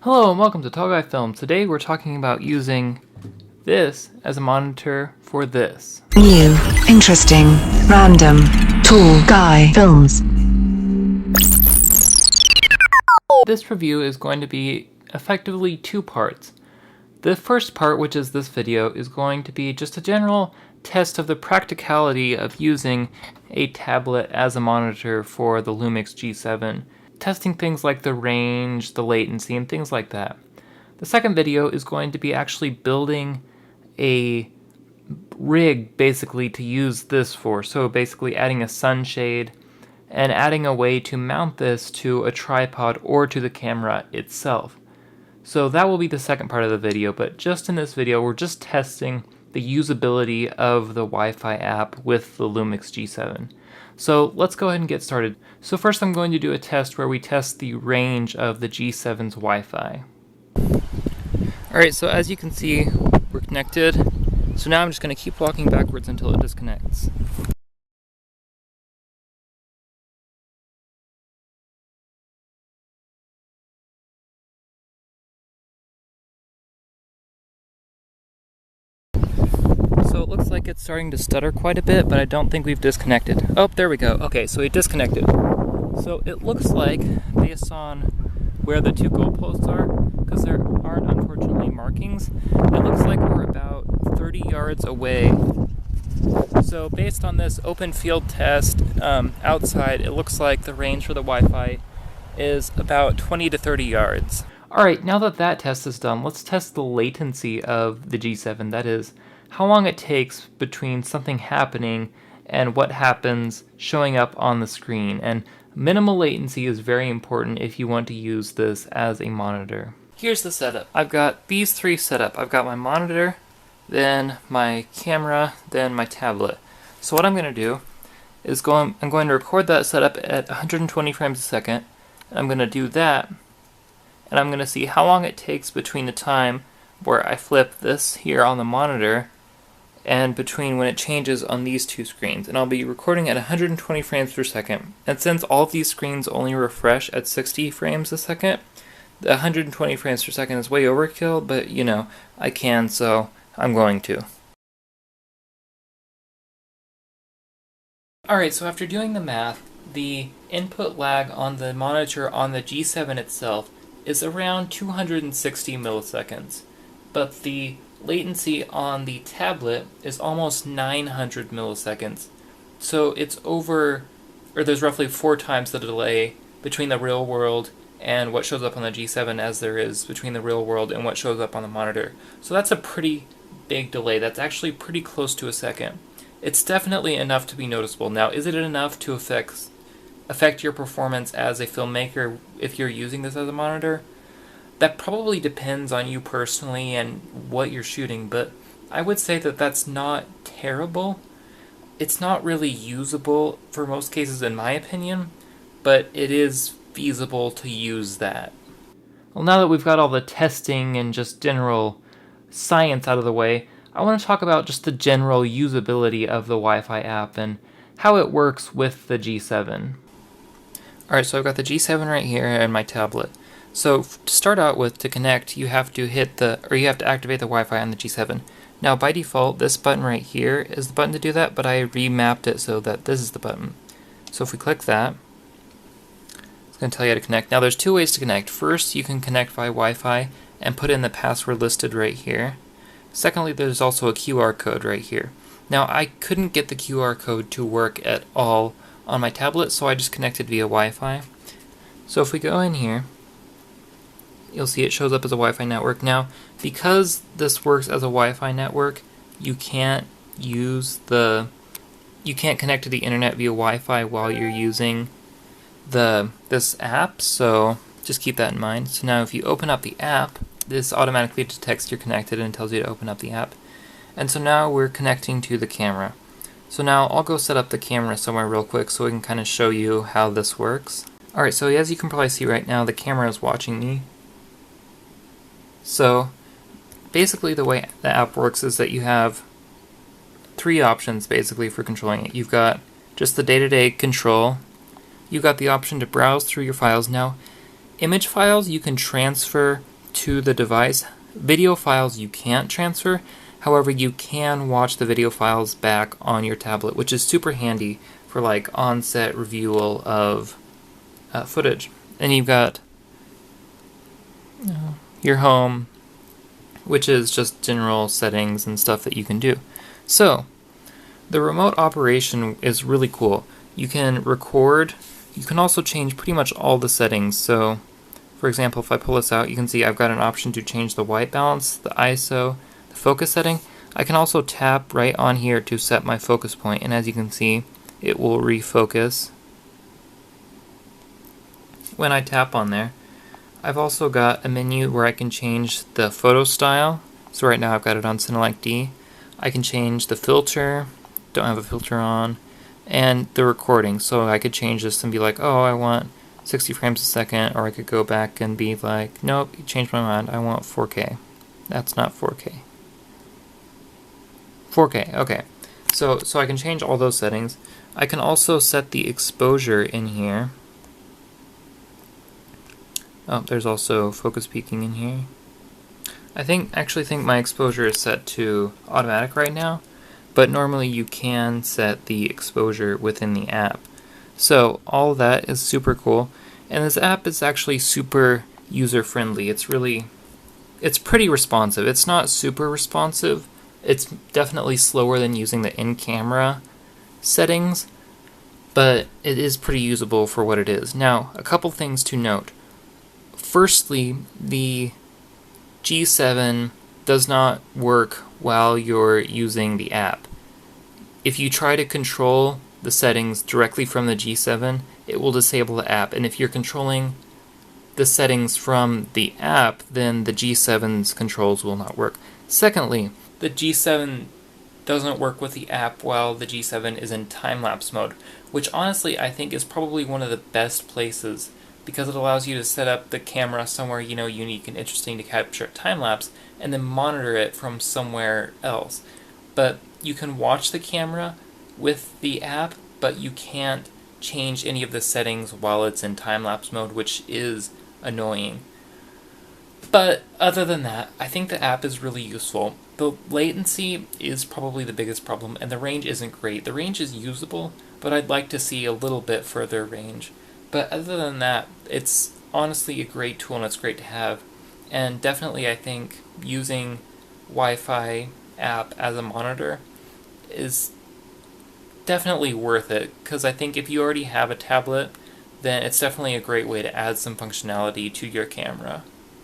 Hello and welcome to Tall Guy Film. Today we're talking about using this as a monitor for this. New, interesting, random, Tall Guy Films. This review is going to be effectively two parts. The first part, which is this video, is going to be just a general test of the practicality of using a tablet as a monitor for the Lumix G7. Testing things like the range, the latency, and things like that. The second video is going to be actually building a rig basically to use this for. So basically adding a sunshade and adding a way to mount this to a tripod or to the camera itself. So that will be the second part of the video, but just in this video we're just testing the usability of the Wi-Fi app with the Lumix G7. So let's go ahead and get started. So first I'm going to do a test where we test the range of the G7's Wi-Fi. Alright, so as you can see, we're connected. So now I'm just going to keep walking backwards until it disconnects. So it looks like it's starting to stutter quite a bit, but I don't think we've disconnected. Oh, there we go. Okay, so we disconnected. So it looks like, based on where the two goalposts are, because there aren't unfortunately markings, it looks like we're about 30 yards away. So based on this open field test outside, it looks like the range for the Wi-Fi is about 20 to 30 yards. Alright, now that that test is done, let's test the latency of the G7. That is, how long it takes between something happening and what happens showing up on the screen. And minimal latency is very important if you want to use this as a monitor. Here's the setup. I've got these three set up. I've got my monitor, then my camera, then my tablet. So what I'm going to do is I'm going to record that setup at 120 frames a second, and I'm going to do that, and I'm going to see how long it takes between the time where I flip this here on the monitor and between when it changes on these two screens. And I'll be recording at 120 frames per second. And since all of these screens only refresh at 60 frames a second, the 120 frames per second is way overkill, but you know, I can, so I'm going to. Alright, so after doing the math, the input lag on the monitor on the G7 itself is around 260 milliseconds, but the latency on the tablet is almost 900 milliseconds. So it's there's roughly 4 times the delay between the real world and what shows up on the G7 as there is between the real world and what shows up on the monitor. So that's a pretty big delay. That's actually pretty close to a second. It's definitely enough to be noticeable. Now, is it enough to affect your performance as a filmmaker if you're using this as a monitor? That probably depends on you personally and what you're shooting, but I would say that that's not terrible. It's not really usable for most cases in my opinion, but it is feasible to use that. Well, now that we've got all the testing and just general science out of the way, I want to talk about just the general usability of the Wi-Fi app and how it works with the G7. Alright, so I've got the G7 right here and my tablet. So to start out with, to connect, you have to activate the Wi-Fi on the G7. Now by default, this button right here is the button to do that, but I remapped it so that this is the button. So if we click that, it's going to tell you how to connect. Now there's 2 ways to connect. First, you can connect via Wi-Fi and put in the password listed right here. Secondly, there's also a QR code right here. Now I couldn't get the QR code to work at all on my tablet, so I just connected via Wi-Fi. So if we go in here, you'll see it shows up as a Wi-Fi network. Now, because this works as a Wi-Fi network, you can't connect to the internet via Wi-Fi while you're using this app, so just keep that in mind. So now if you open up the app, this automatically detects you're connected and tells you to open up the app. And so now we're connecting to the camera. So now I'll go set up the camera somewhere real quick so we can kind of show you how this works. Alright, so as you can probably see right now, the camera is watching me. So basically the way the app works is that you have 3 options basically for controlling it. You've got just the day-to-day control. You've got the option to browse through your files. Now, image files you can transfer to the device. Video files you can't transfer, however you can watch the video files back on your tablet, which is super handy for like on-set reviewal of footage. And you've got your home, which is just general settings and stuff that you can do. So the remote operation is really cool. You can record, you can also change pretty much all the settings. So for example, if I pull this out, you can see I've got an option to change the white balance, the ISO, the focus setting. I can also tap right on here to set my focus point, and as you can see, it will refocus when I tap on there. I've also got a menu where I can change the photo style. So right now I've got it on Cinelec D. I can change the filter, don't have a filter on, and the recording. So I could change this and be like, oh, I want 60 frames a second, or I could go back and be like, nope, you changed my mind, I want 4K. That's not 4K. 4K, okay. So I can change all those settings. I can also set the exposure in here. Oh, there's also focus peaking in here. I actually think my exposure is set to automatic right now, but normally you can set the exposure within the app. So all of that is super cool, and this app is actually super user-friendly. It's pretty responsive. It's not super responsive. It's definitely slower than using the in-camera settings, but it is pretty usable for what it is. Now, a couple things to note. Firstly, the G7 does not work while you're using the app. If you try to control the settings directly from the G7, it will disable the app, and if you're controlling the settings from the app, then the G7's controls will not work. Secondly, the G7 doesn't work with the app while the G7 is in time-lapse mode, which honestly I think is probably one of the best places, because it allows you to set up the camera somewhere unique and interesting to capture time-lapse, and then monitor it from somewhere else. But you can watch the camera with the app, but you can't change any of the settings while it's in time-lapse mode, which is annoying. But other than that, I think the app is really useful. The latency is probably the biggest problem, and the range isn't great. The range is usable, but I'd like to see a little bit further range. But other than that, it's honestly a great tool and it's great to have. And definitely I think using Wi-Fi app as a monitor is definitely worth it, because I think if you already have a tablet, then it's definitely a great way to add some functionality to your camera.